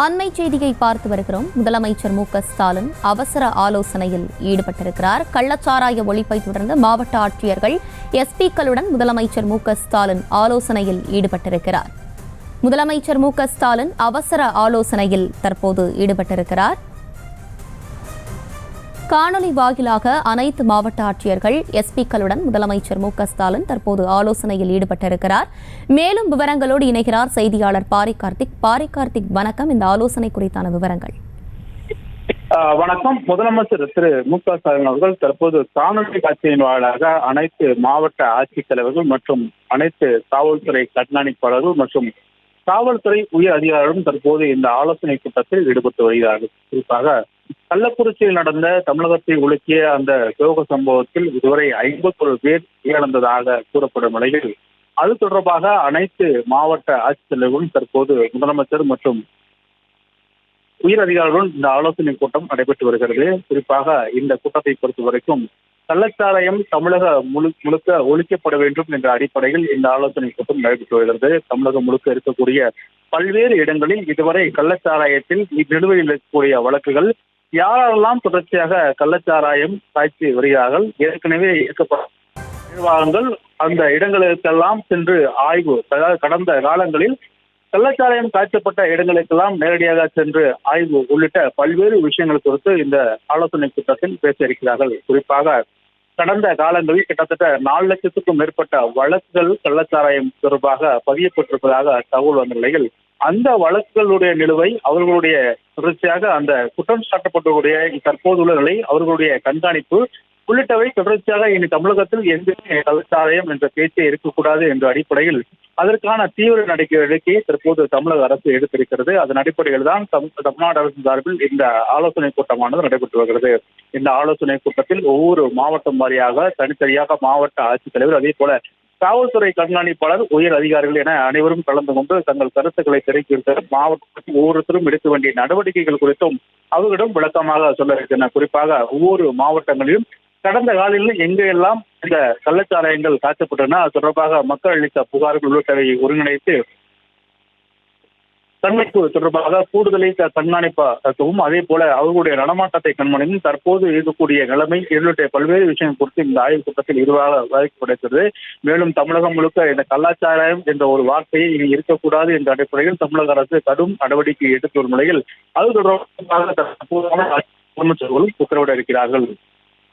அண்மை செய்தியை பார்த்து வருகிறோம். முதலமைச்சர் மு.க.ஸ்டாலின் அவசர ஆலோசனையில் ஈடுபட்டிருக்கிறார். கள்ளச்சாராய ஒழிப்பை தொடர்ந்து மாவட்ட ஆட்சியர்கள், எஸ்பிக்களுடன் முதலமைச்சர் மு.க.ஸ்டாலின் ஆலோசனையில் ஈடுபட்டிருக்கிறார். முதலமைச்சர் மு.க.ஸ்டாலின் அவசர ஆலோசனையில் தற்போது ஈடுபட்டிருக்கிறார். காணொலி வாயிலாக அனைத்து மாவட்ட ஆட்சியர்கள், எஸ்பிக்களுடன் முதலமைச்சர் மு.க.ஸ்டாலின் தற்போது ஆலோசனையில் ஈடுபட்டிருக்கிறார். மேலும் விவரங்களோடு இணைகிறார் செய்தியாளர் பாரி கார்த்திக். வணக்கம். இந்த ஆலோசனை குறித்தான விவரங்கள். வணக்கம். முதலமைச்சர் திரு மு.க.ஸ்டாலின் அவர்கள் தற்போது காணொலி காட்சியின் வாயிலாக அனைத்து மாவட்ட ஆட்சித்தலைவர்கள் மற்றும் அனைத்து காவல்துறை கண்காணிப்பாளர்கள் மற்றும் காவல்துறை உயர் அதிகாரிகளும் தற்போது இந்த ஆலோசனை கூட்டத்தில் ஈடுபட்டு வருகிறார்கள். குறிப்பாக கள்ளக்குறிச்சியில் நடந்த தமிழகத்தை உலுக்கிய அந்த சோக சம்பவத்தில் இதுவரை 51 பேர் உயிரிழந்ததாக கூறப்படும் நிலையில் அது தொடர்பாக அனைத்து மாவட்ட ஆட்சித்தலைவர்களும் தற்போது முதலமைச்சர் மற்றும் உயர் அதிகாரிகளுடன் இந்த ஆலோசனை கூட்டம் நடைபெற்று வருகிறது. குறிப்பாக இந்த கூட்டத்தை பொறுத்த வரைக்கும் கள்ளச்சாராயம் தமிழக முழுக்க ஒழிக்கப்பட வேண்டும் என்ற அடிப்படையில் இந்த ஆலோசனை கூட்டம் நடைபெற்று வருகிறது. தமிழகம் முழுக்க இருக்கக்கூடிய பல்வேறு இடங்களில் இதுவரை கள்ளச்சாராயத்தில் நிலுவையில் இருக்கக்கூடிய வழக்குகள், யாரெல்லாம் தொடர்ச்சியாக கள்ளச்சாராயம் காய்ச்சி வருகிறார்கள், ஏற்கனவே இயக்கப்பட்ட நிர்வாகங்கள் அந்த இடங்களுக்கெல்லாம் சென்று ஆய்வு, அதாவது கடந்த காலங்களில் கள்ளச்சாராயம் காய்ச்சப்பட்ட இடங்களுக்கெல்லாம் நேரடியாக சென்று ஆய்வு உள்ளிட்ட பல்வேறு விஷயங்கள் குறித்து இந்த ஆலோசனை கூட்டத்தில் பேச இருக்கிறார்கள். குறிப்பாக கடந்த காலங்களில் கிட்டத்தட்ட 4 லட்சத்துக்கும் மேற்பட்ட வழக்குகள் கள்ளச்சாராயம் தொடர்பாக பதியப்பட்டிருப்பதாக தகவல் வந்த நிலையில் அந்த வழக்குகளுடைய நிலுவை, அவர்களுடைய தொடர்ச்சியாக அந்த குற்றம் சாட்டப்பட்டவர்களுடைய தற்போதுள்ள நிலை, அவர்களுடைய கண்காணிப்பு உள்ளிட்டவை தொடர்ச்சியாக இனி தமிழகத்தில் எந்த கள்ளச்சாராயம் என்ற பேச்சே இருக்கக்கூடாது என்ற அடிப்படையில் அதற்கான தீவிர நடவடிக்கையை தற்போது தமிழக அரசு எடுத்திருக்கிறது. அதன் அடிப்படையில் தான் தமிழ்நாடு அரசு சார்பில் இந்த ஆலோசனை கூட்டமானது நடைபெற்று வருகிறது. இந்த ஆலோசனை கூட்டத்தில் ஒவ்வொரு மாவட்டம் வாரியாக தனித்தனியாக மாவட்ட ஆட்சித்தலைவர், அதே போல காவல்துறை கண்காணிப்பாளர், உயர் அதிகாரிகள் என அனைவரும் கலந்து கொண்டு தங்கள் கருத்துக்களை தெரிவித்து மாவட்டத்தில் ஒவ்வொருத்தரும் எடுக்க வேண்டிய நடவடிக்கைகள் குறித்தும் அவர்களிடம் விளக்கமாக சொல்ல இருக்கின்றனர். குறிப்பாக ஒவ்வொரு மாவட்டங்களிலும் கடந்த காலையில் எங்கெல்லாம் இந்த கள்ளச்சாராயங்கள் காய்ச்சப்பட்டன, அது தொடர்பாக மக்கள் அளித்த புகார்கள் உள்ளிட்டவை ஒருங்கிணைத்து கண்காணிப்பு தொடர்பாக கூடுதலை கண்காணிப்பாகவும், அதே போல அவர்களுடைய நடமாட்டத்தை கண்காணிக்கும் தற்போது இருக்கக்கூடிய நிலைமை உள்ளிட்ட பல்வேறு விஷயங்கள் குறித்து இந்த ஆய்வுக் கூட்டத்தில் விரிவாக விவாதிக்கப்படுகிறது. மேலும் தமிழகம் முழுக்க இந்த கள்ளச்சாராயம் என்ற ஒரு வார்த்தையை இனி இருக்கக்கூடாது என்ற அடிப்படையில் தமிழக அரசு கடும் நடவடிக்கை எடுத்து வரும் நிலையில் அது தொடர்பாக முதலமைச்சர்களும் உத்தரவிட இருக்கிறார்கள்.